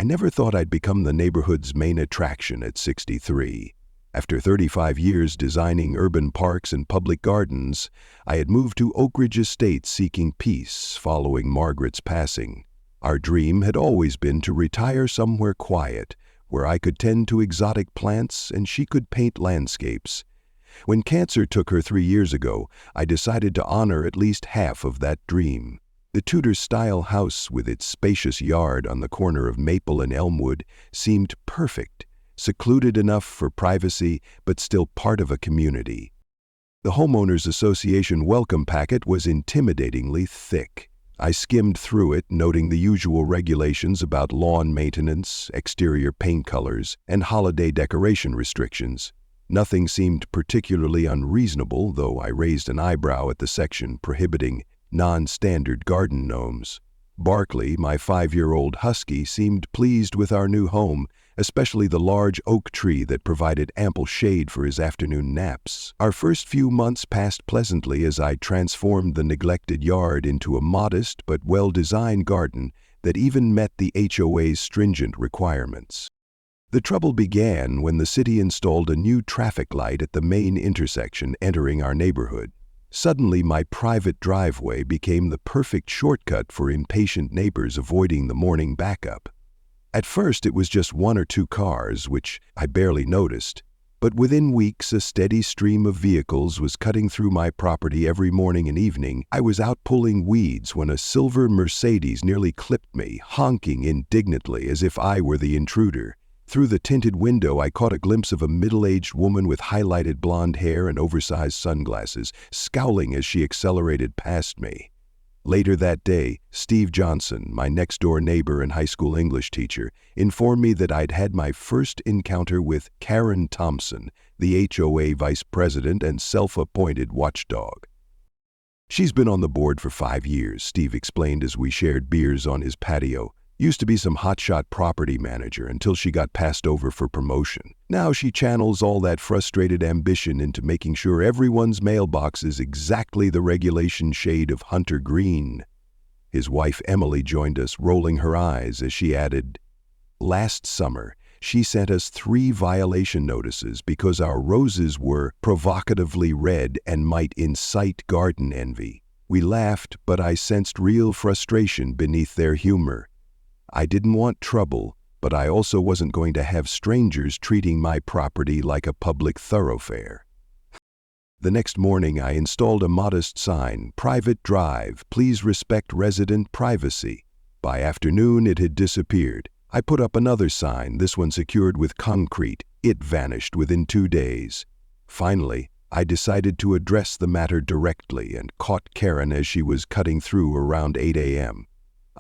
I never thought I'd become the neighborhood's main attraction at 63. After 35 years designing urban parks and public gardens, I had moved to Oakridge Estate seeking peace following Margaret's passing. Our dream had always been to retire somewhere quiet, where I could tend to exotic plants and she could paint landscapes. When cancer took her 3 years ago, I decided to honor at least half of that dream. The Tudor-style house with its spacious yard on the corner of Maple and Elmwood seemed perfect, secluded enough for privacy but still part of a community. The Homeowners Association welcome packet was intimidatingly thick. I skimmed through it, noting the usual regulations about lawn maintenance, exterior paint colors, and holiday decoration restrictions. Nothing seemed particularly unreasonable, though I raised an eyebrow at the section prohibiting non-standard garden gnomes. Barkley, my 5-year-old husky, seemed pleased with our new home, especially the large oak tree that provided ample shade for his afternoon naps. Our first few months passed pleasantly as I transformed the neglected yard into a modest but well-designed garden that even met the HOA's stringent requirements. The trouble began when the city installed a new traffic light at the main intersection entering our neighborhood. Suddenly, my private driveway became the perfect shortcut for impatient neighbors avoiding the morning backup. At first, it was just 1 or 2 cars, which I barely noticed. But within weeks, a steady stream of vehicles was cutting through my property every morning and evening. I was out pulling weeds when a silver Mercedes nearly clipped me, honking indignantly as if I were the intruder. Through the tinted window, I caught a glimpse of a middle-aged woman with highlighted blonde hair and oversized sunglasses, scowling as she accelerated past me. Later that day, Steve Johnson, my next-door neighbor and high school English teacher, informed me that I'd had my first encounter with Karen Thompson, the HOA vice president and self-appointed watchdog. "She's been on the board for 5 years, Steve explained as we shared beers on his patio. Used to be some hotshot property manager until she got passed over for promotion. Now she channels all that frustrated ambition into making sure everyone's mailbox is exactly the regulation shade of hunter green." His wife Emily joined us, rolling her eyes as she added, "Last summer, she sent us 3 violation notices because our roses were provocatively red and might incite garden envy. We laughed, but I sensed real frustration beneath their humor. I didn't want trouble, but I also wasn't going to have strangers treating my property like a public thoroughfare." The next morning, I installed a modest sign, "Private Drive, please respect resident privacy." By afternoon, it had disappeared. I put up another sign, this one secured with concrete. It vanished within 2 days. Finally, I decided to address the matter directly and caught Karen as she was cutting through around 8 a.m.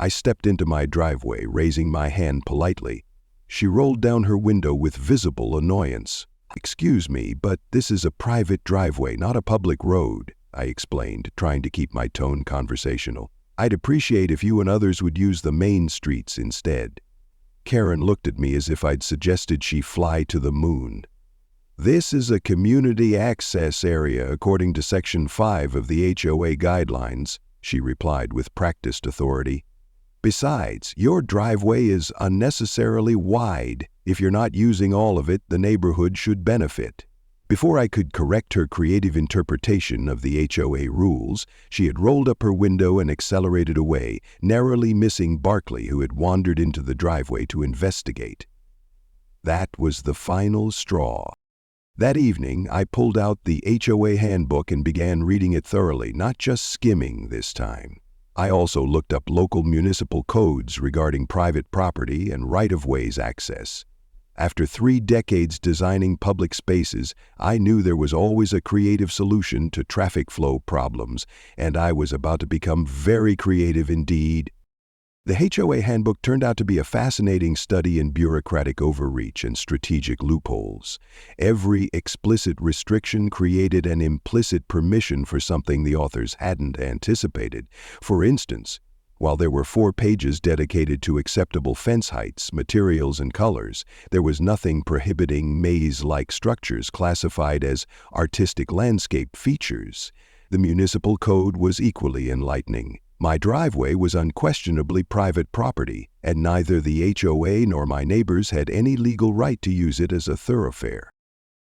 I stepped into my driveway, raising my hand politely. She rolled down her window with visible annoyance. "Excuse me, but this is a private driveway, not a public road," I explained, trying to keep my tone conversational. "I'd appreciate if you and others would use the main streets instead." Karen looked at me as if I'd suggested she fly to the moon. "This is a community access area according to Section 5 of the HOA guidelines," she replied with practiced authority. "Besides, your driveway is unnecessarily wide. If you're not using all of it, the neighborhood should benefit." Before I could correct her creative interpretation of the HOA rules, she had rolled up her window and accelerated away, narrowly missing Barkley, who had wandered into the driveway to investigate. That was the final straw. That evening, I pulled out the HOA handbook and began reading it thoroughly, not just skimming this time. I also looked up local municipal codes regarding private property and right-of-ways access. After 3 decades designing public spaces, I knew there was always a creative solution to traffic flow problems, and I was about to become very creative indeed. The HOA handbook turned out to be a fascinating study in bureaucratic overreach and strategic loopholes. Every explicit restriction created an implicit permission for something the authors hadn't anticipated. For instance, while there were 4 pages dedicated to acceptable fence heights, materials, and colors, there was nothing prohibiting maze-like structures classified as artistic landscape features. The municipal code was equally enlightening. My driveway was unquestionably private property, and neither the HOA nor my neighbors had any legal right to use it as a thoroughfare.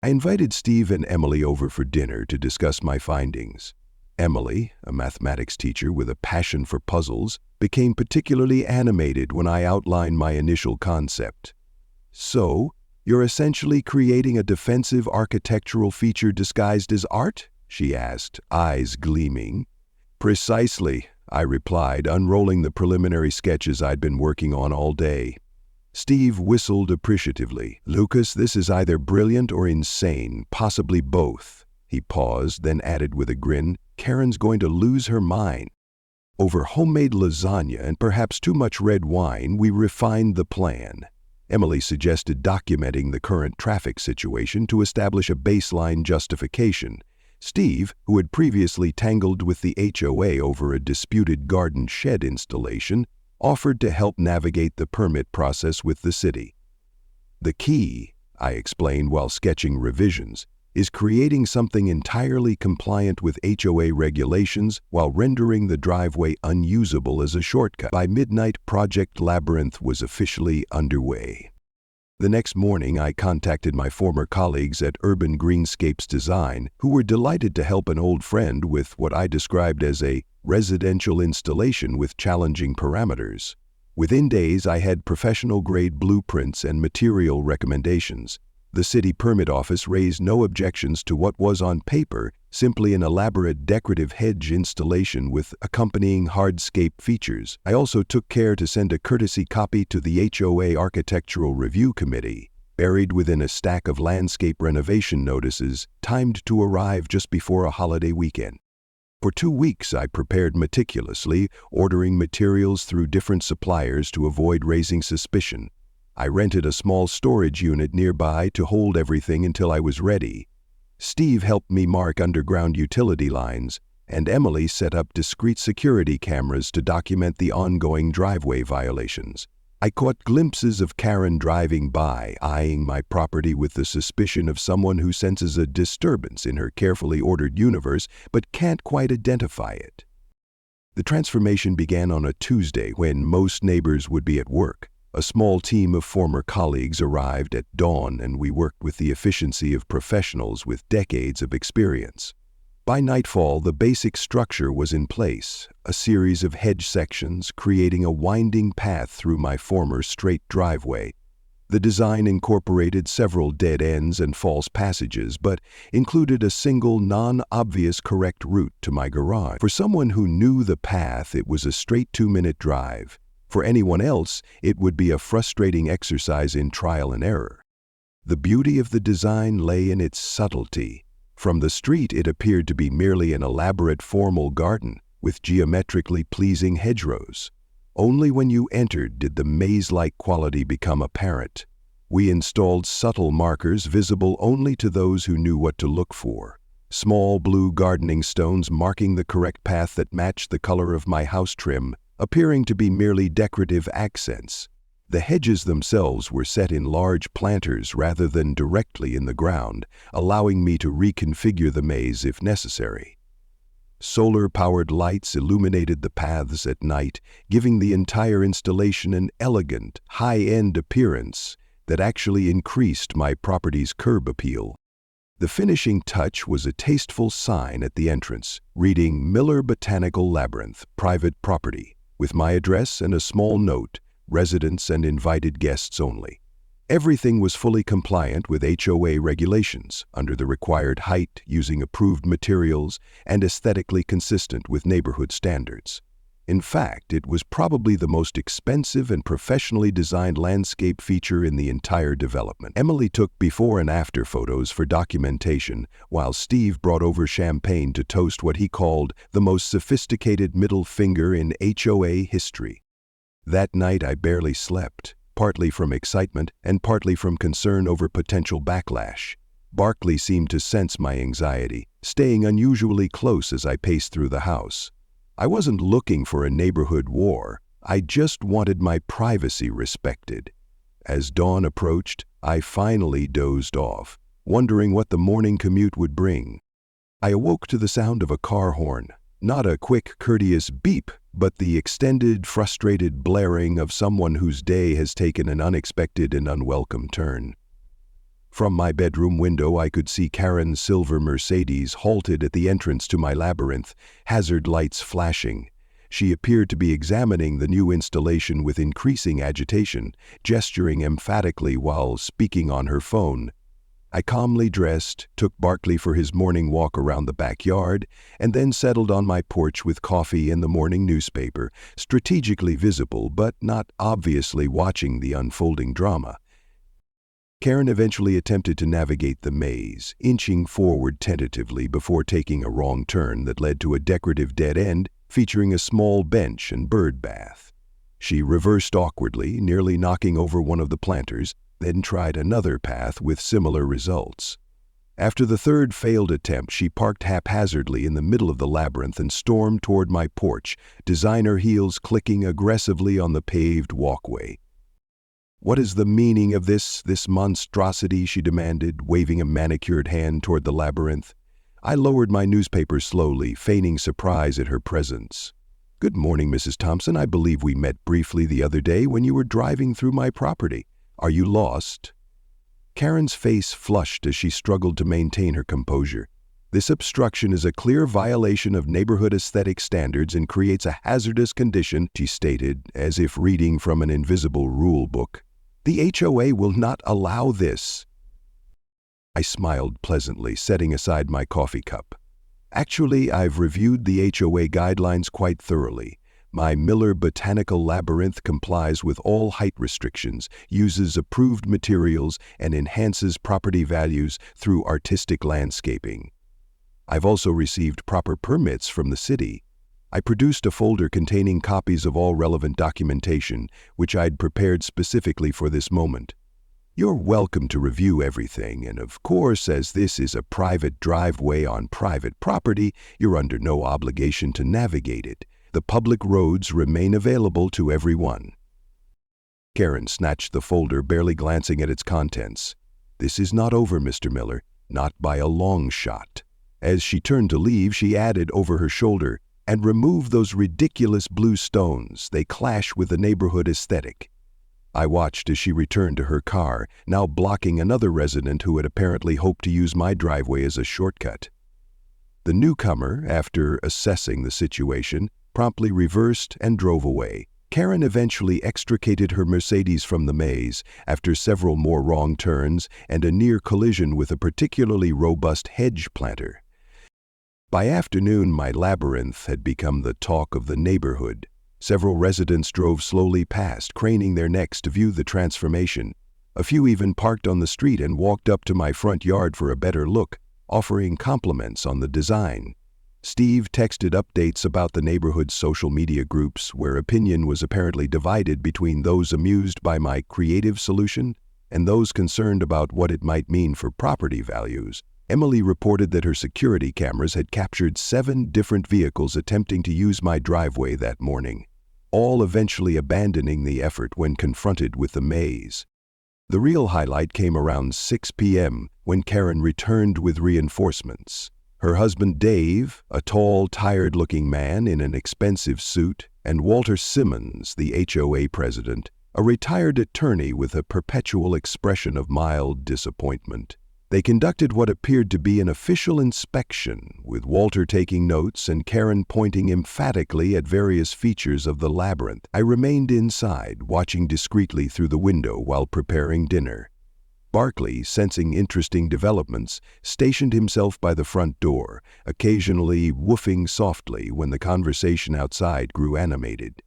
I invited Steve and Emily over for dinner to discuss my findings. Emily, a mathematics teacher with a passion for puzzles, became particularly animated when I outlined my initial concept. "So, you're essentially creating a defensive architectural feature disguised as art?" she asked, eyes gleaming. "Precisely," I replied, unrolling the preliminary sketches I'd been working on all day. Steve whistled appreciatively. "Lucas, this is either brilliant or insane, possibly both." He paused, then added with a grin, "Karen's going to lose her mind." Over homemade lasagna and perhaps too much red wine, we refined the plan. Emily suggested documenting the current traffic situation to establish a baseline justification. Steve, who had previously tangled with the HOA over a disputed garden shed installation, offered to help navigate the permit process with the city. "The key," I explained while sketching revisions, "is creating something entirely compliant with HOA regulations while rendering the driveway unusable as a shortcut." By midnight, Project Labyrinth was officially underway. The next morning, I contacted my former colleagues at Urban Greenscapes Design, who were delighted to help an old friend with what I described as a residential installation with challenging parameters. Within days, I had professional-grade blueprints and material recommendations. The city permit office raised no objections to what was on paper simply an elaborate decorative hedge installation with accompanying hardscape features. I also took care to send a courtesy copy to the HOA Architectural Review Committee, buried within a stack of landscape renovation notices, timed to arrive just before a holiday weekend. For 2 weeks, I prepared meticulously, ordering materials through different suppliers to avoid raising suspicion. I rented a small storage unit nearby to hold everything until I was ready. Steve helped me mark underground utility lines, and Emily set up discreet security cameras to document the ongoing driveway violations. I caught glimpses of Karen driving by, eyeing my property with the suspicion of someone who senses a disturbance in her carefully ordered universe but can't quite identify it. The transformation began on a Tuesday when most neighbors would be at work. A small team of former colleagues arrived at dawn, and we worked with the efficiency of professionals with decades of experience. By nightfall, the basic structure was in place, a series of hedge sections creating a winding path through my former straight driveway. The design incorporated several dead ends and false passages, but included a single non-obvious correct route to my garage. For someone who knew the path, it was a straight 2-minute drive. For anyone else, it would be a frustrating exercise in trial and error. The beauty of the design lay in its subtlety. From the street, it appeared to be merely an elaborate formal garden with geometrically pleasing hedgerows. Only when you entered did the maze-like quality become apparent. We installed subtle markers visible only to those who knew what to look for. Small blue gardening stones marking the correct path that matched the color of my house trim, appearing to be merely decorative accents. The hedges themselves were set in large planters rather than directly in the ground, allowing me to reconfigure the maze if necessary. Solar-powered lights illuminated the paths at night, giving the entire installation an elegant, high-end appearance that actually increased my property's curb appeal. The finishing touch was a tasteful sign at the entrance, reading Miller Botanical Labyrinth, private property, with my address and a small note, residents and invited guests only. Everything was fully compliant with HOA regulations, under the required height, using approved materials, and aesthetically consistent with neighborhood standards. In fact, it was probably the most expensive and professionally designed landscape feature in the entire development. Emily took before and after photos for documentation, while Steve brought over champagne to toast what he called the most sophisticated middle finger in HOA history. That night I barely slept, partly from excitement and partly from concern over potential backlash. Barkley seemed to sense my anxiety, staying unusually close as I paced through the house. I wasn't looking for a neighborhood war. I just wanted my privacy respected. As dawn approached, I finally dozed off, wondering what the morning commute would bring. I awoke to the sound of a car horn. Not a quick, courteous beep, but the extended, frustrated blaring of someone whose day has taken an unexpected and unwelcome turn. From my bedroom window, I could see Karen's silver Mercedes halted at the entrance to my labyrinth, hazard lights flashing. She appeared to be examining the new installation with increasing agitation, gesturing emphatically while speaking on her phone. I calmly dressed, took Barkley for his morning walk around the backyard, and then settled on my porch with coffee and the morning newspaper, strategically visible but not obviously watching the unfolding drama. Karen eventually attempted to navigate the maze, inching forward tentatively before taking a wrong turn that led to a decorative dead end featuring a small bench and bird bath. She reversed awkwardly, nearly knocking over one of the planters, then tried another path with similar results. After the third failed attempt, she parked haphazardly in the middle of the labyrinth and stormed toward my porch, designer heels clicking aggressively on the paved walkway. "What is the meaning of this monstrosity?" she demanded, waving a manicured hand toward the labyrinth. I lowered my newspaper slowly, feigning surprise at her presence. "Good morning, Mrs. Thompson. I believe we met briefly the other day when you were driving through my property. Are you lost?" Karen's face flushed as she struggled to maintain her composure. "This obstruction is a clear violation of neighborhood aesthetic standards and creates a hazardous condition," she stated, as if reading from an invisible rule book. "The HOA will not allow this." I smiled pleasantly, setting aside my coffee cup. "Actually, I've reviewed the HOA guidelines quite thoroughly. My Miller Botanical Labyrinth complies with all height restrictions, uses approved materials, and enhances property values through artistic landscaping. I've also received proper permits from the city." I produced a folder containing copies of all relevant documentation, which I'd prepared specifically for this moment. "You're welcome to review everything, and of course, as this is a private driveway on private property, you're under no obligation to navigate it. The public roads remain available to everyone." Karen snatched the folder, barely glancing at its contents. "This is not over, Mr. Miller, not by a long shot." As she turned to leave, she added over her shoulder, "And remove those ridiculous blue stones. They clash with the neighborhood aesthetic." I watched as she returned to her car, now blocking another resident who had apparently hoped to use my driveway as a shortcut. The newcomer, after assessing the situation, promptly reversed and drove away. Karen eventually extricated her Mercedes from the maze after several more wrong turns and a near collision with a particularly robust hedge planter. By afternoon, my labyrinth had become the talk of the neighborhood. Several residents drove slowly past, craning their necks to view the transformation. A few even parked on the street and walked up to my front yard for a better look, offering compliments on the design. Steve texted updates about the neighborhood's social media groups, where opinion was apparently divided between those amused by my creative solution and those concerned about what it might mean for property values. Emily reported that her security cameras had captured 7 different vehicles attempting to use my driveway that morning, all eventually abandoning the effort when confronted with the maze. The real highlight came around 6 p.m. when Karen returned with reinforcements. Her husband Dave, a tall, tired-looking man in an expensive suit, and Walter Simmons, the HOA president, a retired attorney with a perpetual expression of mild disappointment. They conducted what appeared to be an official inspection, with Walter taking notes and Karen pointing emphatically at various features of the labyrinth. I remained inside, watching discreetly through the window while preparing dinner. Barkley, sensing interesting developments, stationed himself by the front door, occasionally woofing softly when the conversation outside grew animated.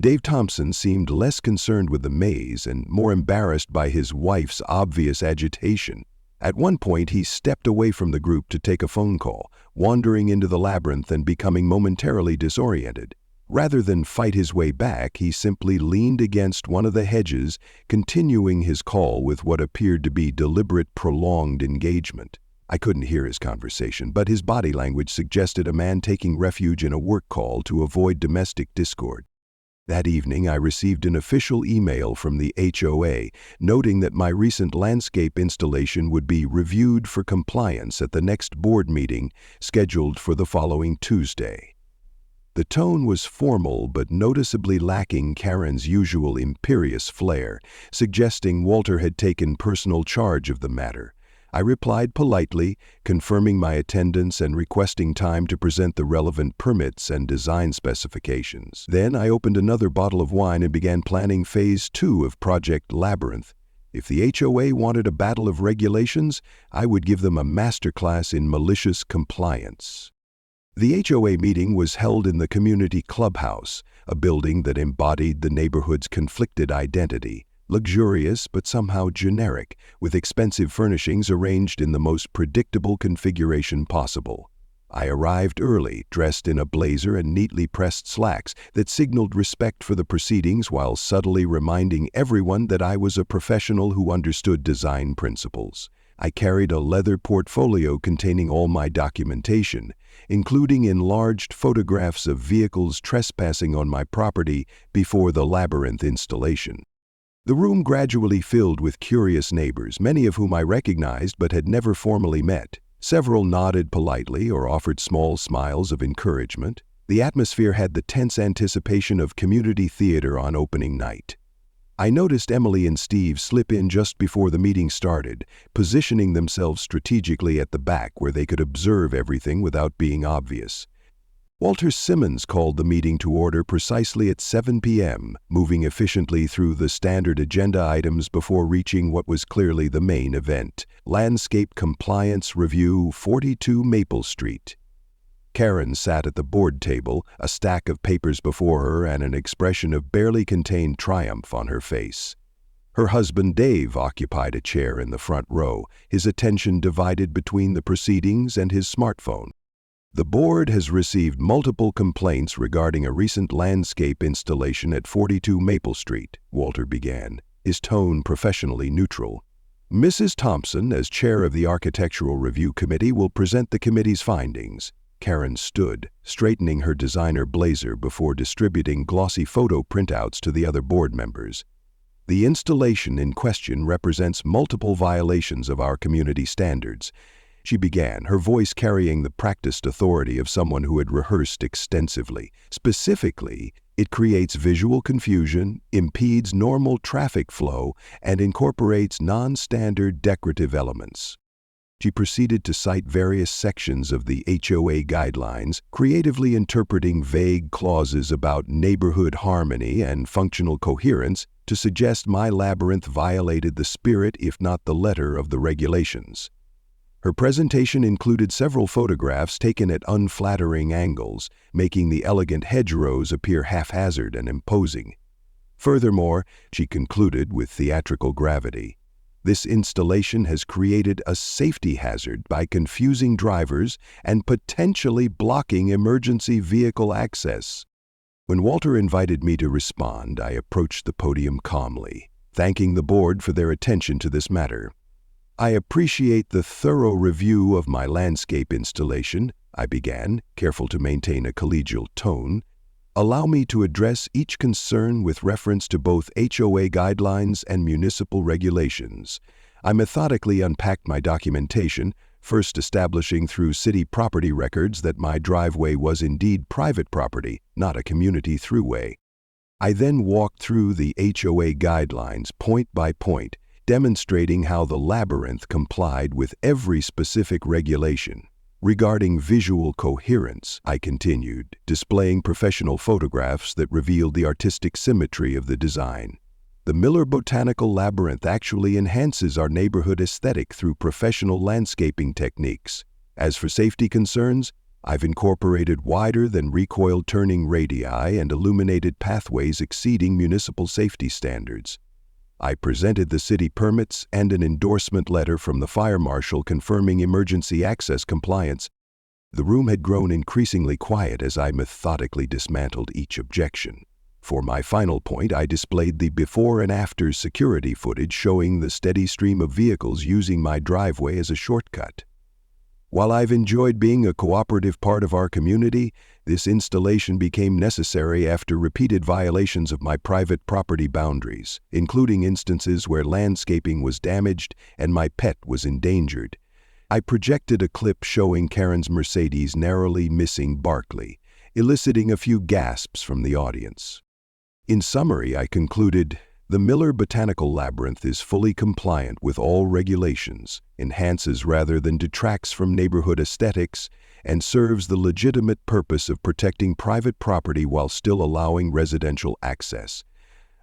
Dave Thompson seemed less concerned with the maze and more embarrassed by his wife's obvious agitation. At one point, he stepped away from the group to take a phone call, wandering into the labyrinth and becoming momentarily disoriented. Rather than fight his way back, he simply leaned against one of the hedges, continuing his call with what appeared to be deliberate, prolonged engagement. I couldn't hear his conversation, but his body language suggested a man taking refuge in a work call to avoid domestic discord. That evening, I received an official email from the HOA noting that my recent landscape installation would be reviewed for compliance at the next board meeting scheduled for the following Tuesday. The tone was formal but noticeably lacking Karen's usual imperious flair, suggesting Walter had taken personal charge of the matter. I replied politely, confirming my attendance and requesting time to present the relevant permits and design specifications. Then I opened another bottle of wine and began planning Phase 2 of Project Labyrinth. If the HOA wanted a battle of regulations, I would give them a masterclass in malicious compliance. The HOA meeting was held in the community clubhouse, a building that embodied the neighborhood's conflicted identity. Luxurious but somehow generic, with expensive furnishings arranged in the most predictable configuration possible. I arrived early, dressed in a blazer and neatly pressed slacks that signaled respect for the proceedings while subtly reminding everyone that I was a professional who understood design principles. I carried a leather portfolio containing all my documentation, including enlarged photographs of vehicles trespassing on my property before the labyrinth installation. The room gradually filled with curious neighbors, many of whom I recognized but had never formally met. Several nodded politely or offered small smiles of encouragement. The atmosphere had the tense anticipation of community theater on opening night. I noticed Emily and Steve slip in just before the meeting started, positioning themselves strategically at the back where they could observe everything without being obvious. Walter Simmons called the meeting to order precisely at 7 p.m., moving efficiently through the standard agenda items before reaching what was clearly the main event, Landscape Compliance Review, 42 Maple Street. Karen sat at the board table, a stack of papers before her and an expression of barely contained triumph on her face. Her husband Dave occupied a chair in the front row, his attention divided between the proceedings and his smartphone. The board has received multiple complaints regarding a recent landscape installation at 42 Maple Street, Walter began, his tone professionally neutral. Mrs. Thompson, as chair of the Architectural Review Committee, will present the committee's findings. Karen stood, straightening her designer blazer before distributing glossy photo printouts to the other board members. The installation in question represents multiple violations of our community standards. She began, her voice carrying the practiced authority of someone who had rehearsed extensively. Specifically, it creates visual confusion, impedes normal traffic flow, and incorporates non-standard decorative elements. She proceeded to cite various sections of the HOA guidelines, creatively interpreting vague clauses about neighborhood harmony and functional coherence to suggest my labyrinth violated the spirit, if not the letter, of the regulations. Her presentation included several photographs taken at unflattering angles, making the elegant hedgerows appear haphazard and imposing. Furthermore, she concluded with theatrical gravity, this installation has created a safety hazard by confusing drivers and potentially blocking emergency vehicle access. When Walter invited me to respond, I approached the podium calmly, thanking the board for their attention to this matter. I appreciate the thorough review of my landscape installation, I began, careful to maintain a collegial tone. Allow me to address each concern with reference to both HOA guidelines and municipal regulations. I methodically unpacked my documentation, first establishing through city property records that my driveway was indeed private property, not a community throughway. I then walked through the HOA guidelines point by point, demonstrating how the labyrinth complied with every specific regulation. Regarding visual coherence, I continued, displaying professional photographs that revealed the artistic symmetry of the design. The Miller Botanical Labyrinth actually enhances our neighborhood aesthetic through professional landscaping techniques. As for safety concerns, I've incorporated wider than recoil turning radii and illuminated pathways exceeding municipal safety standards. I presented the city permits and an endorsement letter from the fire marshal confirming emergency access compliance. The room had grown increasingly quiet as I methodically dismantled each objection. For my final point, I displayed the before and after security footage showing the steady stream of vehicles using my driveway as a shortcut. While I've enjoyed being a cooperative part of our community, this installation became necessary after repeated violations of my private property boundaries, including instances where landscaping was damaged and my pet was endangered. I projected a clip showing Karen's Mercedes narrowly missing Barkley, eliciting a few gasps from the audience. In summary, I concluded, the Miller Botanical Labyrinth is fully compliant with all regulations, enhances rather than detracts from neighborhood aesthetics, and serves the legitimate purpose of protecting private property while still allowing residential access.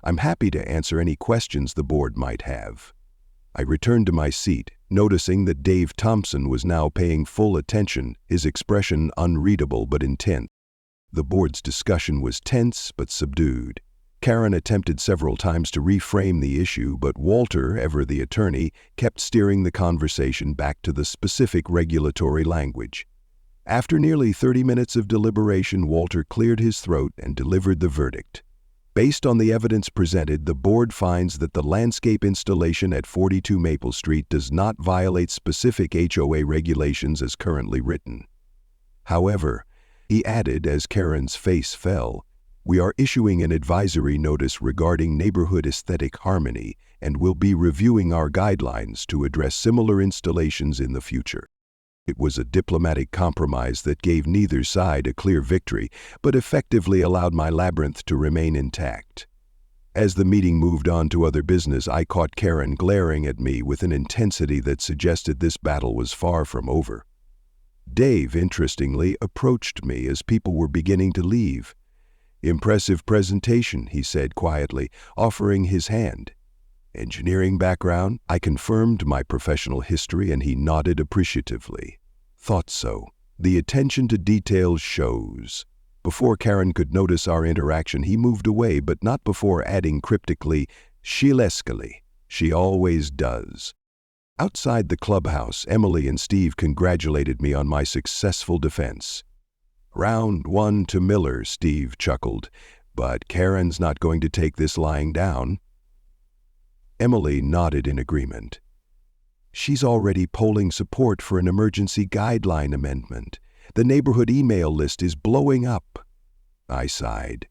I'm happy to answer any questions the board might have. I returned to my seat, noticing that Dave Thompson was now paying full attention, his expression unreadable but intense. The board's discussion was tense but subdued. Karen attempted several times to reframe the issue, but Walter, ever the attorney, kept steering the conversation back to the specific regulatory language. After nearly 30 minutes of deliberation, Walter cleared his throat and delivered the verdict. Based on the evidence presented, the board finds that the landscape installation at 42 Maple Street does not violate specific HOA regulations as currently written. However, he added as Karen's face fell, we are issuing an advisory notice regarding neighborhood aesthetic harmony and will be reviewing our guidelines to address similar installations in the future. It was a diplomatic compromise that gave neither side a clear victory, but effectively allowed my labyrinth to remain intact. As the meeting moved on to other business, I caught Karen glaring at me with an intensity that suggested this battle was far from over. Dave, interestingly, approached me as people were beginning to leave. Impressive presentation, he said quietly, offering his hand. Engineering background? I confirmed my professional history and he nodded appreciatively. Thought so. The attention to details shows. Before Karen could notice our interaction, he moved away, but not before adding cryptically, she'll escalate. She always does. Outside the clubhouse, Emily and Steve congratulated me on my successful defense. Round 1 to Miller, Steve chuckled, but Karen's not going to take this lying down. Emily nodded in agreement. She's already polling support for an emergency guideline amendment. The neighborhood email list is blowing up. I sighed,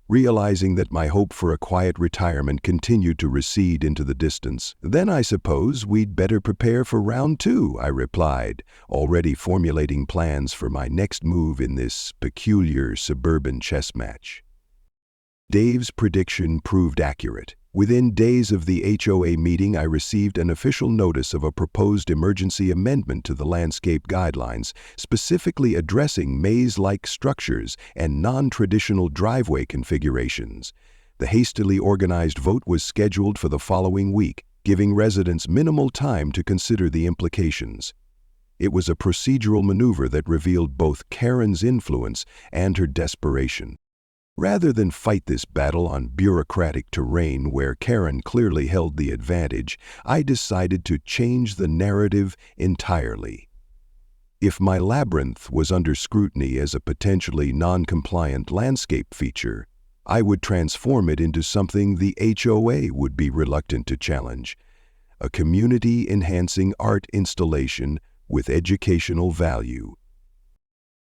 realizing that my hope for a quiet retirement continued to recede into the distance. Then I suppose we'd better prepare for round 2, I replied, already formulating plans for my next move in this peculiar suburban chess match. Dave's prediction proved accurate. Within days of the HOA meeting, I received an official notice of a proposed emergency amendment to the landscape guidelines, specifically addressing maze-like structures and non-traditional driveway configurations. The hastily organized vote was scheduled for the following week, giving residents minimal time to consider the implications. It was a procedural maneuver that revealed both Karen's influence and her desperation. Rather than fight this battle on bureaucratic terrain where Karen clearly held the advantage, I decided to change the narrative entirely. If my labyrinth was under scrutiny as a potentially non-compliant landscape feature, I would transform it into something the HOA would be reluctant to challenge, a community-enhancing art installation with educational value.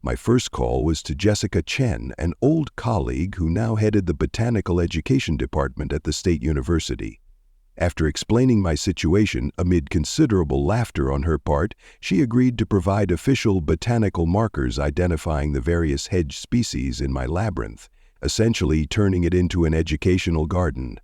My first call was to Jessica Chen, an old colleague who now headed the Botanical Education Department at the State University. After explaining my situation, amid considerable laughter on her part, she agreed to provide official botanical markers identifying the various hedge species in my labyrinth, essentially turning it into an educational garden.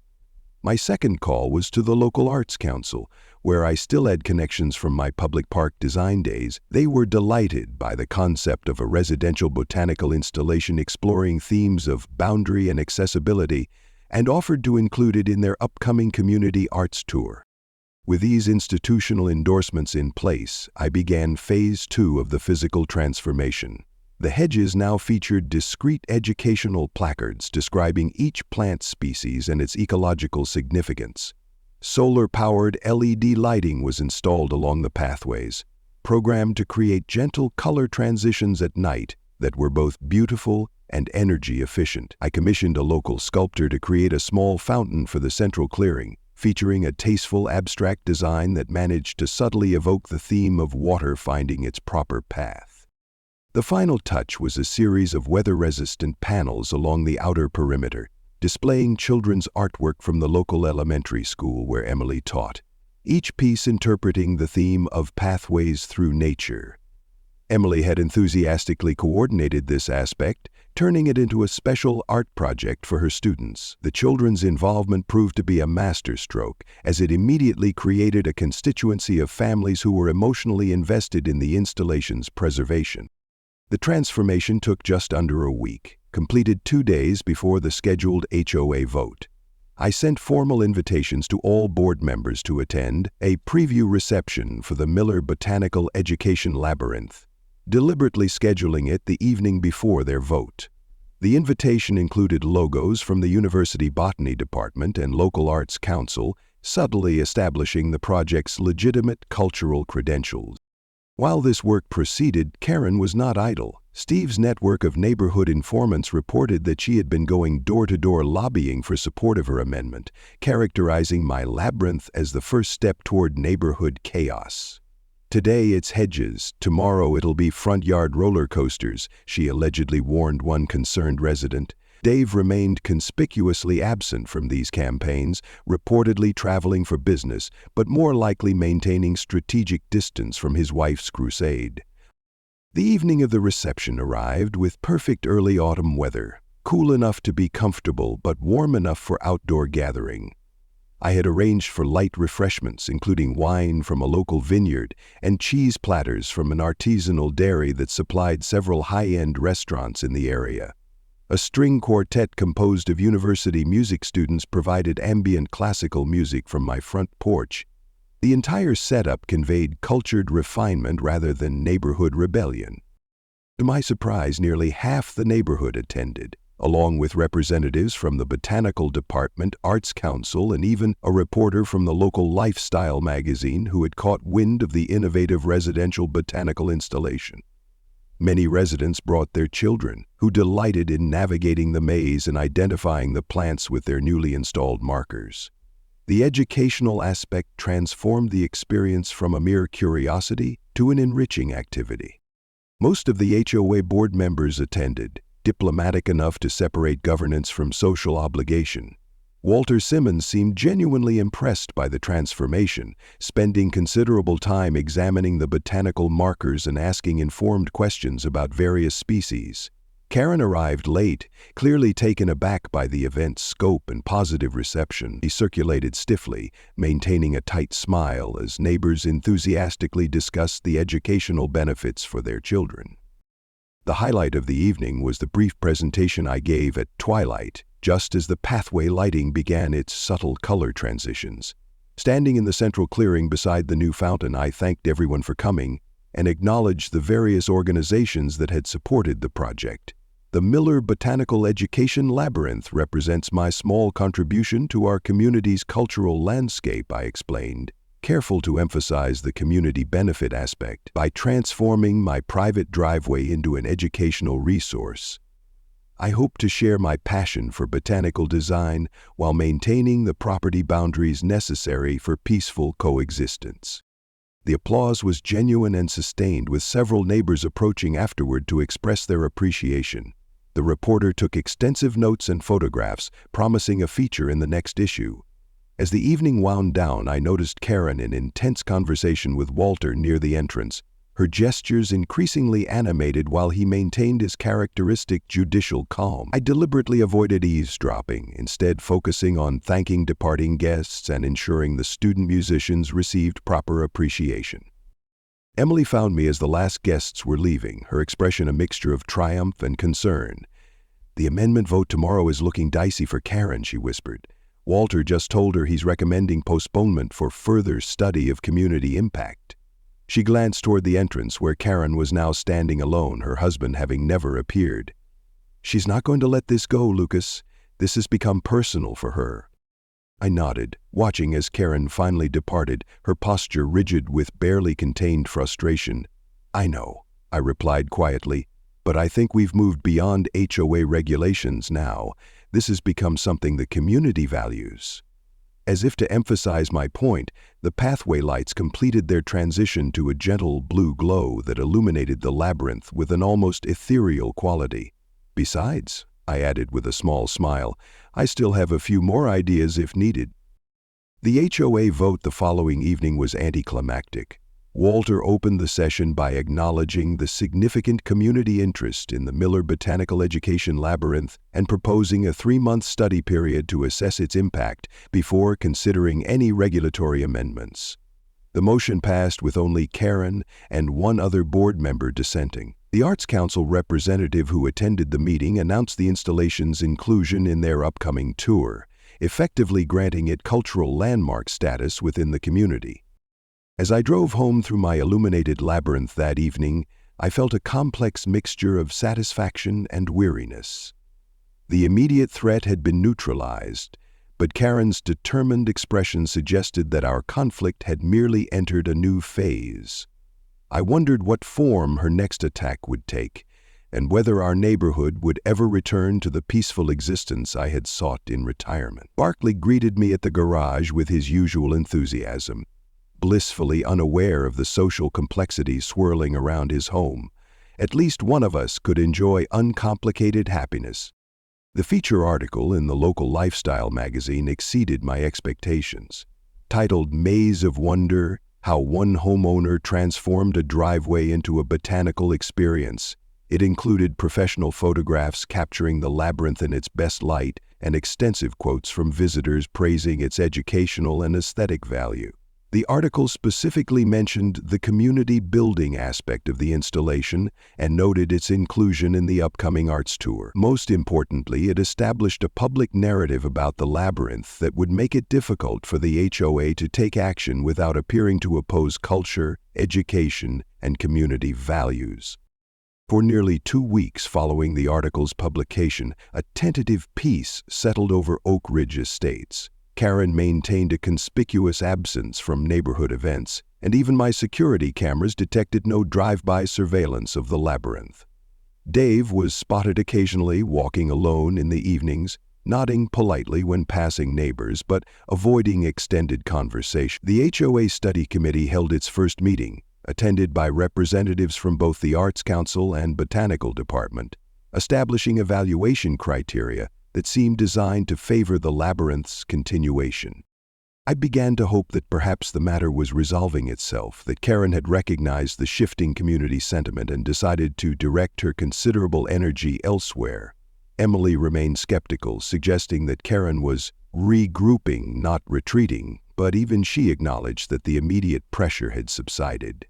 My second call was to the local Arts Council, where I still had connections from my public park design days. They were delighted by the concept of a residential botanical installation exploring themes of boundary and accessibility, and offered to include it in their upcoming community arts tour. With these institutional endorsements in place, I began Phase 2 of the physical transformation. The hedges now featured discrete educational placards describing each plant species and its ecological significance. Solar-powered LED lighting was installed along the pathways, programmed to create gentle color transitions at night that were both beautiful and energy efficient. I commissioned a local sculptor to create a small fountain for the central clearing, featuring a tasteful abstract design that managed to subtly evoke the theme of water finding its proper path. The final touch was a series of weather-resistant panels along the outer perimeter, displaying children's artwork from the local elementary school where Emily taught, each piece interpreting the theme of pathways through nature. Emily had enthusiastically coordinated this aspect, turning it into a special art project for her students. The children's involvement proved to be a masterstroke, as it immediately created a constituency of families who were emotionally invested in the installation's preservation. The transformation took just under a week, completed 2 days before the scheduled HOA vote. I sent formal invitations to all board members to attend a preview reception for the Miller Botanical Education Labyrinth, deliberately scheduling it the evening before their vote. The invitation included logos from the University Botany Department and local Arts Council, subtly establishing the project's legitimate cultural credentials. While this work proceeded, Karen was not idle. Steve's network of neighborhood informants reported that she had been going door-to-door lobbying for support of her amendment, characterizing my labyrinth as the first step toward neighborhood chaos. "Today it's hedges, tomorrow it'll be front yard roller coasters," she allegedly warned one concerned resident. Dave remained conspicuously absent from these campaigns, reportedly traveling for business, but more likely maintaining strategic distance from his wife's crusade. The evening of the reception arrived with perfect early autumn weather, cool enough to be comfortable but warm enough for outdoor gathering. I had arranged for light refreshments, including wine from a local vineyard and cheese platters from an artisanal dairy that supplied several high-end restaurants in the area. A string quartet composed of university music students provided ambient classical music from my front porch. The entire setup conveyed cultured refinement rather than neighborhood rebellion. To my surprise, nearly half the neighborhood attended, along with representatives from the Botanical Department, Arts Council, and even a reporter from the local lifestyle magazine who had caught wind of the innovative residential botanical installation. Many residents brought their children, who delighted in navigating the maze and identifying the plants with their newly installed markers. The educational aspect transformed the experience from a mere curiosity to an enriching activity. Most of the HOA board members attended, diplomatic enough to separate governance from social obligation. Walter Simmons seemed genuinely impressed by the transformation, spending considerable time examining the botanical markers and asking informed questions about various species. Karen arrived late, clearly taken aback by the event's scope and positive reception. He circulated stiffly, maintaining a tight smile as neighbors enthusiastically discussed the educational benefits for their children. The highlight of the evening was the brief presentation I gave at twilight, just as the pathway lighting began its subtle color transitions. Standing in the central clearing beside the new fountain, I thanked everyone for coming and acknowledged the various organizations that had supported the project. The Miller Botanical Education Labyrinth represents my small contribution to our community's cultural landscape, I explained, careful to emphasize the community benefit aspect by transforming my private driveway into an educational resource. I hope to share my passion for botanical design while maintaining the property boundaries necessary for peaceful coexistence. The applause was genuine and sustained, with several neighbors approaching afterward to express their appreciation. The reporter took extensive notes and photographs, promising a feature in the next issue. As the evening wound down, I noticed Karen in intense conversation with Walter near the entrance, her gestures increasingly animated while he maintained his characteristic judicial calm. I deliberately avoided eavesdropping, instead focusing on thanking departing guests and ensuring the student musicians received proper appreciation. Emily found me as the last guests were leaving, her expression a mixture of triumph and concern. "The amendment vote tomorrow is looking dicey for Karen," she whispered. "Walter just told her he's recommending postponement for further study of community impact." She glanced toward the entrance where Karen was now standing alone, her husband having never appeared. "She's not going to let this go, Lucas. This has become personal for her." I nodded, watching as Karen finally departed, her posture rigid with barely contained frustration. "I know," I replied quietly, "but I think we've moved beyond HOA regulations now. This has become something the community values." As if to emphasize my point, the pathway lights completed their transition to a gentle blue glow that illuminated the labyrinth with an almost ethereal quality. Besides, I added with a small smile, I still have a few more ideas if needed. The HOA vote the following evening was anticlimactic. Walter opened the session by acknowledging the significant community interest in the Miller Botanical Education Labyrinth and proposing a 3-month study period to assess its impact before considering any regulatory amendments. The motion passed with only Karen and one other board member dissenting. The Arts Council representative who attended the meeting announced the installation's inclusion in their upcoming tour, effectively granting it cultural landmark status within the community. As I drove home through my illuminated labyrinth that evening, I felt a complex mixture of satisfaction and weariness. The immediate threat had been neutralized, but Karen's determined expression suggested that our conflict had merely entered a new phase. I wondered what form her next attack would take, and whether our neighborhood would ever return to the peaceful existence I had sought in retirement. Barkley greeted me at the garage with his usual enthusiasm, blissfully unaware of the social complexities swirling around his home. At least one of us could enjoy uncomplicated happiness. The feature article in the local lifestyle magazine exceeded my expectations. Titled "Maze of Wonder: How One Homeowner Transformed a Driveway into a Botanical Experience," it included professional photographs capturing the labyrinth in its best light and extensive quotes from visitors praising its educational and aesthetic value. The article specifically mentioned the community building aspect of the installation and noted its inclusion in the upcoming arts tour. Most importantly, it established a public narrative about the labyrinth that would make it difficult for the HOA to take action without appearing to oppose culture, education, and community values. For nearly 2 weeks following the article's publication, a tentative peace settled over Oakridge estates. Karen maintained a conspicuous absence from neighborhood events, and even my security cameras detected no drive-by surveillance of the labyrinth. Dave was spotted occasionally walking alone in the evenings, nodding politely when passing neighbors but avoiding extended conversation. The HOA Study Committee held its first meeting, attended by representatives from both the Arts Council and Botanical Department, establishing evaluation criteria that seemed designed to favor the labyrinth's continuation. I began to hope that perhaps the matter was resolving itself, that Karen had recognized the shifting community sentiment and decided to direct her considerable energy elsewhere. Emily remained skeptical, suggesting that Karen was regrouping, not retreating, but even she acknowledged that the immediate pressure had subsided.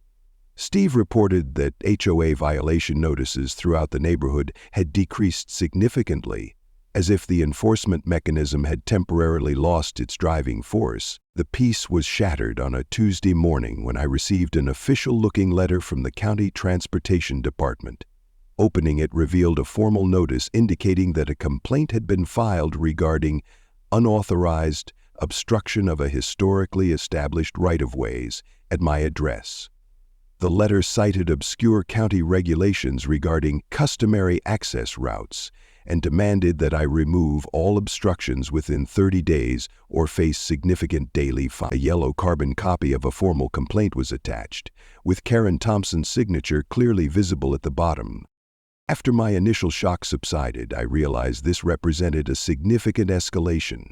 Steve reported that HOA violation notices throughout the neighborhood had decreased significantly, as if the enforcement mechanism had temporarily lost its driving force. The peace was shattered on a Tuesday morning when I received an official-looking letter from the County Transportation Department. Opening it revealed a formal notice indicating that a complaint had been filed regarding unauthorized obstruction of a historically established right-of-ways at my address. The letter cited obscure county regulations regarding customary access routes and demanded that I remove all obstructions within 30 days or face significant daily fines. A yellow carbon copy of a formal complaint was attached, with Karen Thompson's signature clearly visible at the bottom. After my initial shock subsided, I realized this represented a significant escalation.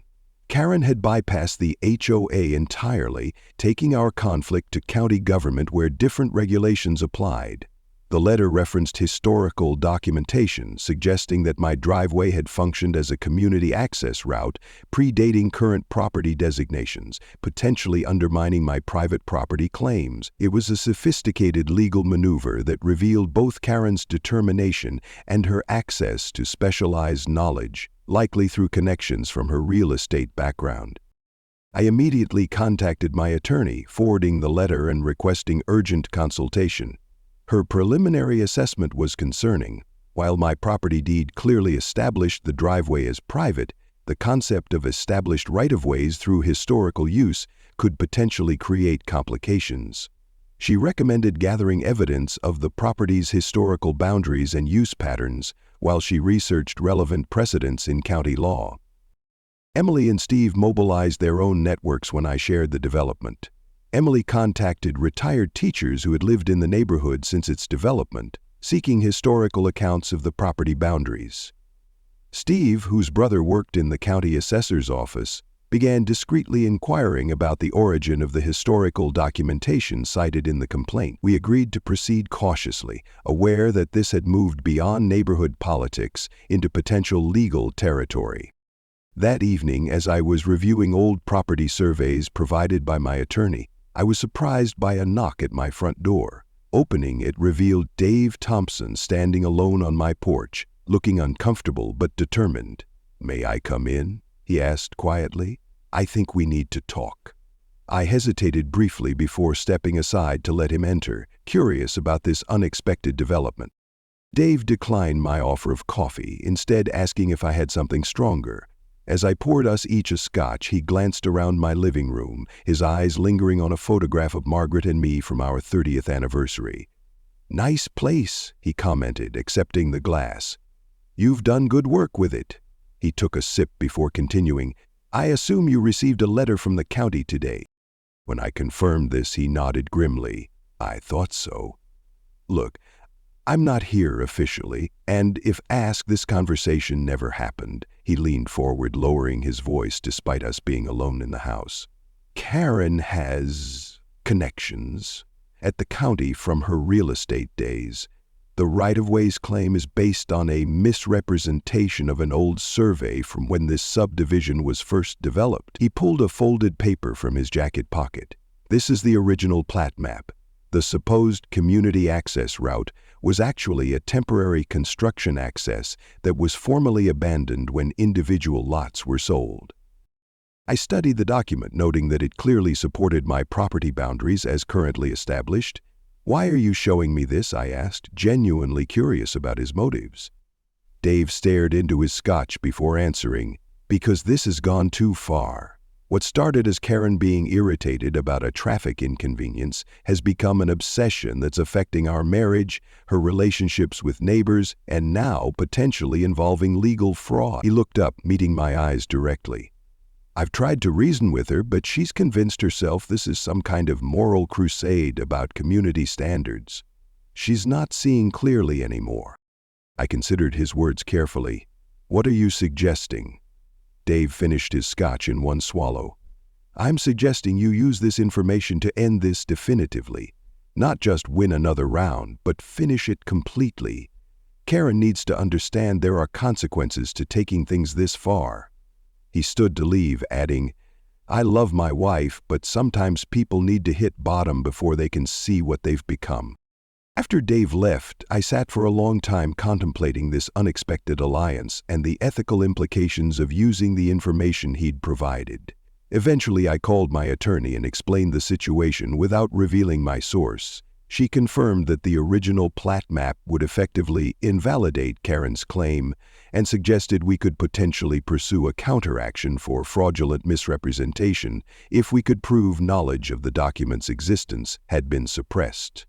Karen had bypassed the HOA entirely, taking our conflict to county government where different regulations applied. The letter referenced historical documentation suggesting that my driveway had functioned as a community access route predating current property designations, potentially undermining my private property claims. It was a sophisticated legal maneuver that revealed both Karen's determination and her access to specialized knowledge, likely through connections from her real estate background. I immediately contacted my attorney, forwarding the letter and requesting urgent consultation. Her preliminary assessment was concerning. While my property deed clearly established the driveway as private, the concept of established right-of-ways through historical use could potentially create complications. She recommended gathering evidence of the property's historical boundaries and use patterns while she researched relevant precedents in county law. Emily and Steve mobilized their own networks when I shared the development. Emily contacted retired teachers who had lived in the neighborhood since its development, seeking historical accounts of the property boundaries. Steve, whose brother worked in the county assessor's office, began discreetly inquiring about the origin of the historical documentation cited in the complaint. We agreed to proceed cautiously, aware that this had moved beyond neighborhood politics into potential legal territory. That evening, as I was reviewing old property surveys provided by my attorney, I was surprised by a knock at my front door. Opening it revealed Dave Thompson standing alone on my porch, looking uncomfortable but determined. "May I come in?" he asked quietly. "I think we need to talk." I hesitated briefly before stepping aside to let him enter, curious about this unexpected development. Dave declined my offer of coffee, instead asking if I had something stronger. As I poured us each a scotch, he glanced around my living room, his eyes lingering on a photograph of Margaret and me from our 30th anniversary. "Nice place," he commented, accepting the glass. "You've done good work with it." He took a sip before continuing, "I assume you received a letter from the county today." When I confirmed this, he nodded grimly. "I thought so. Look, I'm not here officially, and if asked, this conversation never happened." He leaned forward, lowering his voice despite us being alone in the house. "Karen has connections at the county from her real estate days. The right-of-ways claim is based on a misrepresentation of an old survey from when this subdivision was first developed." He pulled a folded paper from his jacket pocket. "This is the original plat map. The supposed community access route was actually a temporary construction access that was formally abandoned when individual lots were sold." I studied the document, noting that it clearly supported my property boundaries as currently established. "Why are you showing me this?" I asked, genuinely curious about his motives. Dave stared into his scotch before answering, "Because this has gone too far. What started as Karen being irritated about a traffic inconvenience has become an obsession that's affecting our marriage, her relationships with neighbors, and now potentially involving legal fraud." He looked up, meeting my eyes directly. "I've tried to reason with her, but she's convinced herself this is some kind of moral crusade about community standards. She's not seeing clearly anymore." I considered his words carefully. "What are you suggesting?" Dave finished his scotch in one swallow. "I'm suggesting you use this information to end this definitively. Not just win another round, but finish it completely. Karen needs to understand there are consequences to taking things this far." He stood to leave, adding, "I love my wife, but sometimes people need to hit bottom before they can see what they've become." After Dave left, I sat for a long time contemplating this unexpected alliance and the ethical implications of using the information he'd provided. Eventually, I called my attorney and explained the situation without revealing my source. She confirmed that the original plat map would effectively invalidate Karen's claim and suggested we could potentially pursue a counteraction for fraudulent misrepresentation if we could prove knowledge of the document's existence had been suppressed.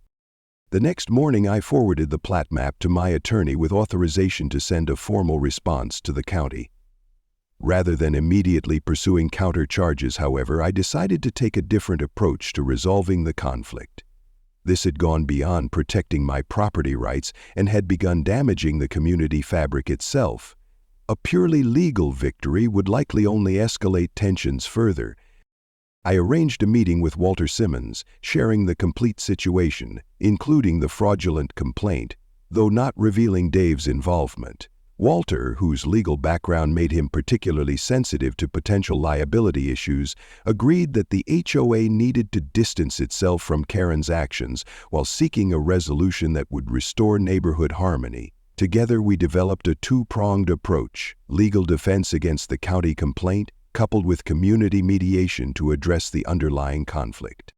The next morning, I forwarded the plat map to my attorney with authorization to send a formal response to the county. Rather than immediately pursuing counter charges, however, I decided to take a different approach to resolving the conflict. This had gone beyond protecting my property rights and had begun damaging the community fabric itself. A purely legal victory would likely only escalate tensions further. I arranged a meeting with Walter Simmons, sharing the complete situation, including the fraudulent complaint, though not revealing Dave's involvement. Walter, whose legal background made him particularly sensitive to potential liability issues, agreed that the HOA needed to distance itself from Karen's actions while seeking a resolution that would restore neighborhood harmony. Together, we developed a two-pronged approach: legal defense against the county complaint, coupled with community mediation to address the underlying conflict.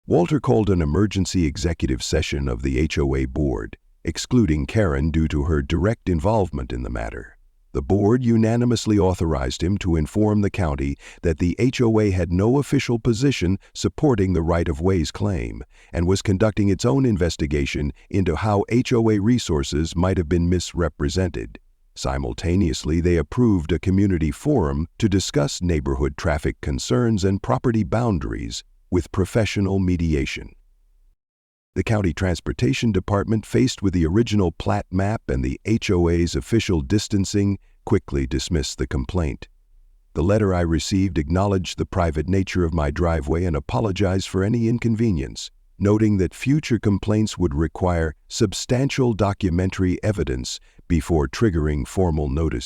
Walter called an emergency executive session of the HOA board, excluding Karen due to her direct involvement in the matter. The board unanimously authorized him to inform the county that the HOA had no official position supporting the right-of-ways claim and was conducting its own investigation into how HOA resources might have been misrepresented. Simultaneously, they approved a community forum to discuss neighborhood traffic concerns and property boundaries with professional mediation. The County Transportation Department, faced with the original plat map and the HOA's official distancing, quickly dismissed the complaint. The letter I received acknowledged the private nature of my driveway and apologized for any inconvenience, noting that future complaints would require substantial documentary evidence before triggering formal notice.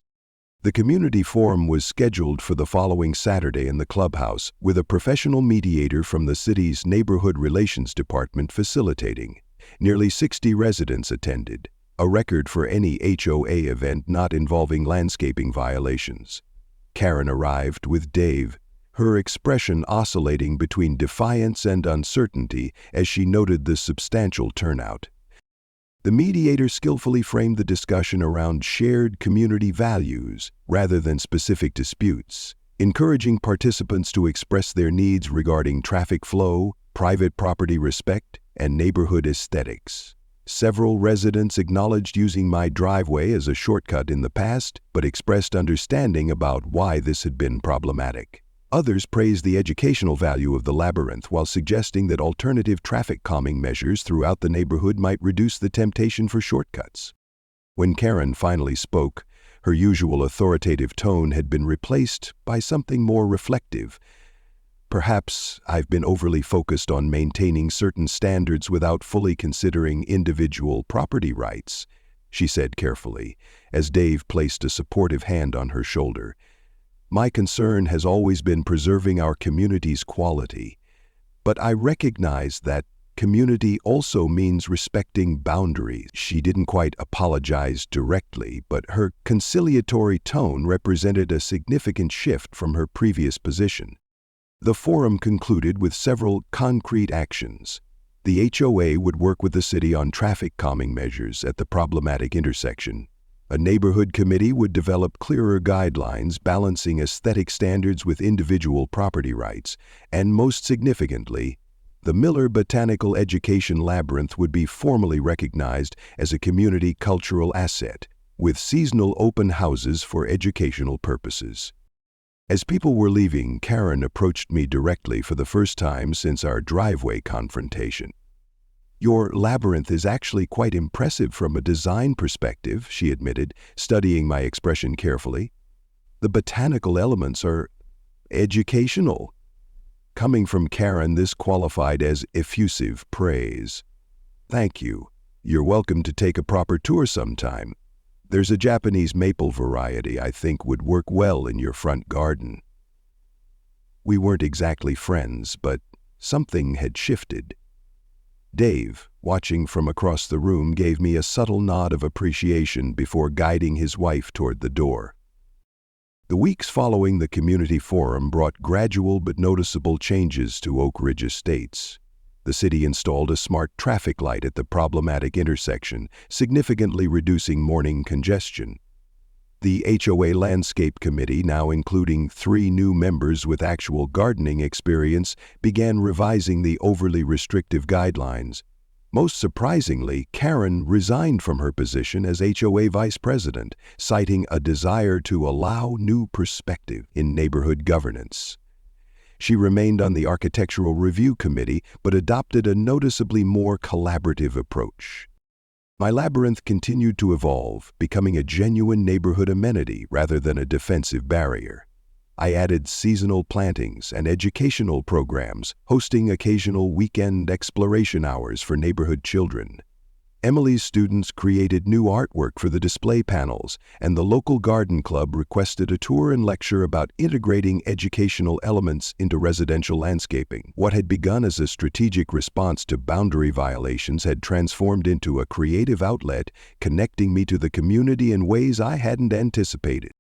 The community forum was scheduled for the following Saturday in the clubhouse, with a professional mediator from the city's Neighborhood Relations Department facilitating. Nearly 60 residents attended, a record for any HOA event not involving landscaping violations. Karen arrived with Dave, her expression oscillating between defiance and uncertainty as she noted the substantial turnout. The mediator skillfully framed the discussion around shared community values rather than specific disputes, encouraging participants to express their needs regarding traffic flow, private property respect, and neighborhood aesthetics. Several residents acknowledged using my driveway as a shortcut in the past, but expressed understanding about why this had been problematic. Others praised the educational value of the labyrinth while suggesting that alternative traffic calming measures throughout the neighborhood might reduce the temptation for shortcuts. When Karen finally spoke, her usual authoritative tone had been replaced by something more reflective. "Perhaps I've been overly focused on maintaining certain standards without fully considering individual property rights," she said carefully, as Dave placed a supportive hand on her shoulder. "My concern has always been preserving our community's quality, but I recognize that community also means respecting boundaries." She didn't quite apologize directly, but her conciliatory tone represented a significant shift from her previous position. The forum concluded with several concrete actions. The HOA would work with the city on traffic calming measures at the problematic intersection. A neighborhood committee would develop clearer guidelines balancing aesthetic standards with individual property rights, and most significantly, the Miller Botanical Education Labyrinth would be formally recognized as a community cultural asset, with seasonal open houses for educational purposes. As people were leaving, Karen approached me directly for the first time since our driveway confrontation. "Your labyrinth is actually quite impressive from a design perspective," she admitted, studying my expression carefully. "The botanical elements are educational." Coming from Karen, this qualified as effusive praise. "Thank you. You're welcome to take a proper tour sometime. There's a Japanese maple variety I think would work well in your front garden." We weren't exactly friends, but something had shifted. Dave, watching from across the room, gave me a subtle nod of appreciation before guiding his wife toward the door. The weeks following the community forum brought gradual but noticeable changes to Oakridge Estates. The city installed a smart traffic light at the problematic intersection, significantly reducing morning congestion. The HOA Landscape Committee, now including 3 new members with actual gardening experience, began revising the overly restrictive guidelines. Most surprisingly, Karen resigned from her position as HOA vice president, citing a desire to allow new perspective in neighborhood governance. She remained on the Architectural Review Committee, but adopted a noticeably more collaborative approach. My labyrinth continued to evolve, becoming a genuine neighborhood amenity rather than a defensive barrier. I added seasonal plantings and educational programs, hosting occasional weekend exploration hours for neighborhood children. Emily's students created new artwork for the display panels, and the local garden club requested a tour and lecture about integrating educational elements into residential landscaping. What had begun as a strategic response to boundary violations had transformed into a creative outlet, connecting me to the community in ways I hadn't anticipated.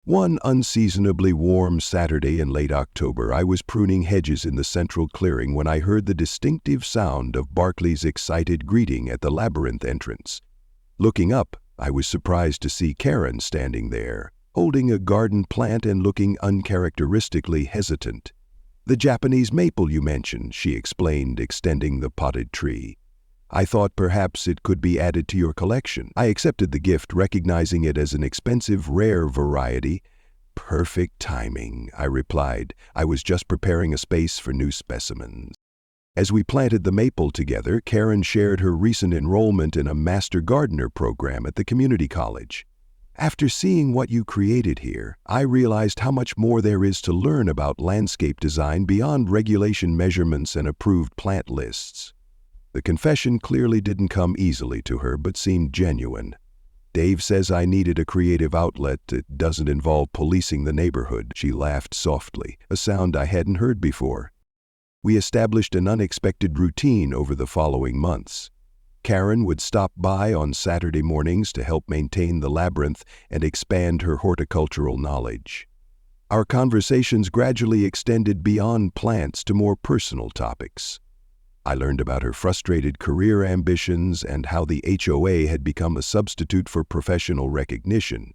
One unseasonably warm Saturday in late October, I was pruning hedges in the central clearing when I heard the distinctive sound of Barkley's excited greeting at the labyrinth entrance. Looking up, I was surprised to see Karen standing there, holding a garden plant and looking uncharacteristically hesitant. "The Japanese maple you mentioned," she explained, extending the potted tree. I thought perhaps it could be added to your collection. I accepted the gift, recognizing it as an expensive, rare variety. Perfect timing, I replied. I was just preparing a space for new specimens. As we planted the maple together, Karen shared her recent enrollment in a Master Gardener program at the community college. After seeing what you created here, I realized how much more there is to learn about landscape design beyond regulation measurements and approved plant lists. The confession clearly didn't come easily to her, but seemed genuine. Dave says I needed a creative outlet that doesn't involve policing the neighborhood. She laughed softly, a sound I hadn't heard before. We established an unexpected routine over the following months. Karen would stop by on Saturday mornings to help maintain the labyrinth and expand her horticultural knowledge. Our conversations gradually extended beyond plants to more personal topics. I learned about her frustrated career ambitions and how the HOA had become a substitute for professional recognition.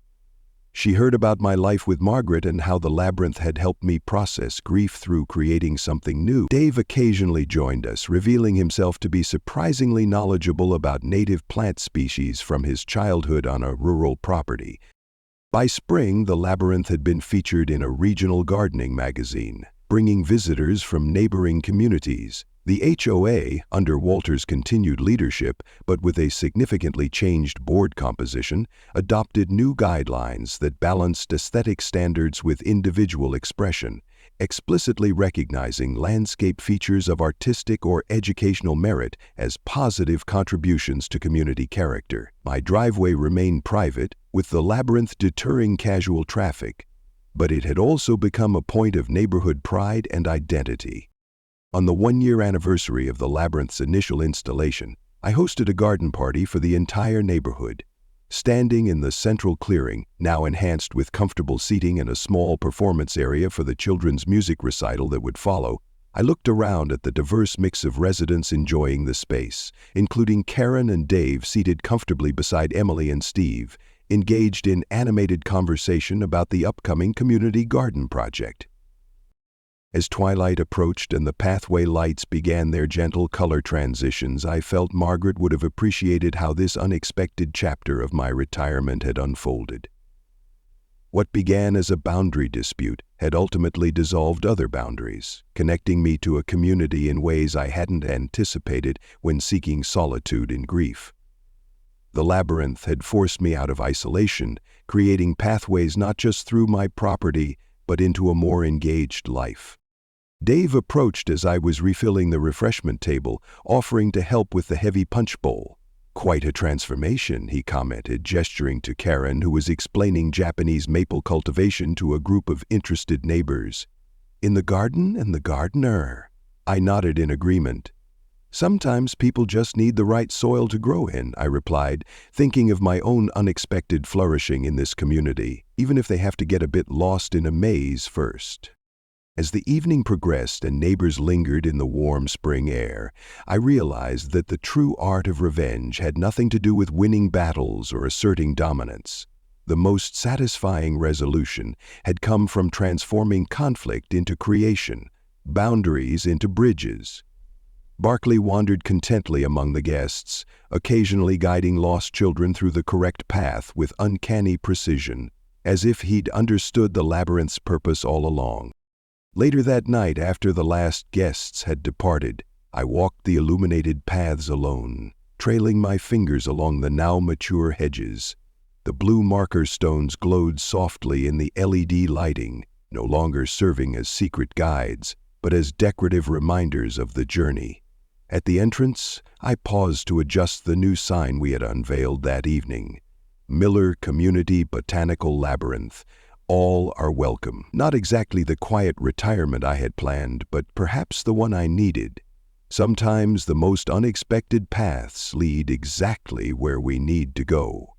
She heard about my life with Margaret and how the labyrinth had helped me process grief through creating something new. Dave occasionally joined us, revealing himself to be surprisingly knowledgeable about native plant species from his childhood on a rural property. By spring, the labyrinth had been featured in a regional gardening magazine, bringing visitors from neighboring communities. The HOA, under Walter's continued leadership, but with a significantly changed board composition, adopted new guidelines that balanced aesthetic standards with individual expression, explicitly recognizing landscape features of artistic or educational merit as positive contributions to community character. My driveway remained private, with the labyrinth deterring casual traffic, but it had also become a point of neighborhood pride and identity. On the one-year anniversary of the labyrinth's initial installation, I hosted a garden party for the entire neighborhood. Standing in the central clearing, now enhanced with comfortable seating and a small performance area for the children's music recital that would follow, I looked around at the diverse mix of residents enjoying the space, including Karen and Dave seated comfortably beside Emily and Steve, engaged in animated conversation about the upcoming community garden project. As twilight approached and the pathway lights began their gentle color transitions, I felt Margaret would have appreciated how this unexpected chapter of my retirement had unfolded. What began as a boundary dispute had ultimately dissolved other boundaries, connecting me to a community in ways I hadn't anticipated when seeking solitude in grief. The labyrinth had forced me out of isolation, creating pathways not just through my property, but into a more engaged life. Dave approached as I was refilling the refreshment table, offering to help with the heavy punch bowl. "Quite a transformation," he commented, gesturing to Karen, who was explaining Japanese maple cultivation to a group of interested neighbors. "In the garden and the gardener." I nodded in agreement. "Sometimes people just need the right soil to grow in," I replied, thinking of my own unexpected flourishing in this community, even if they have to get a bit lost in a maze first. As the evening progressed and neighbors lingered in the warm spring air, I realized that the true art of revenge had nothing to do with winning battles or asserting dominance. The most satisfying resolution had come from transforming conflict into creation, boundaries into bridges. Barkley wandered contently among the guests, occasionally guiding lost children through the correct path with uncanny precision, as if he'd understood the labyrinth's purpose all along. Later that night, after the last guests had departed, I walked the illuminated paths alone, trailing my fingers along the now mature hedges. The blue marker stones glowed softly in the LED lighting, no longer serving as secret guides, but as decorative reminders of the journey. At the entrance, I paused to adjust the new sign we had unveiled that evening. Miller Community Botanical Labyrinth. All are welcome. Not exactly the quiet retirement I had planned, but perhaps the one I needed. Sometimes the most unexpected paths lead exactly where we need to go.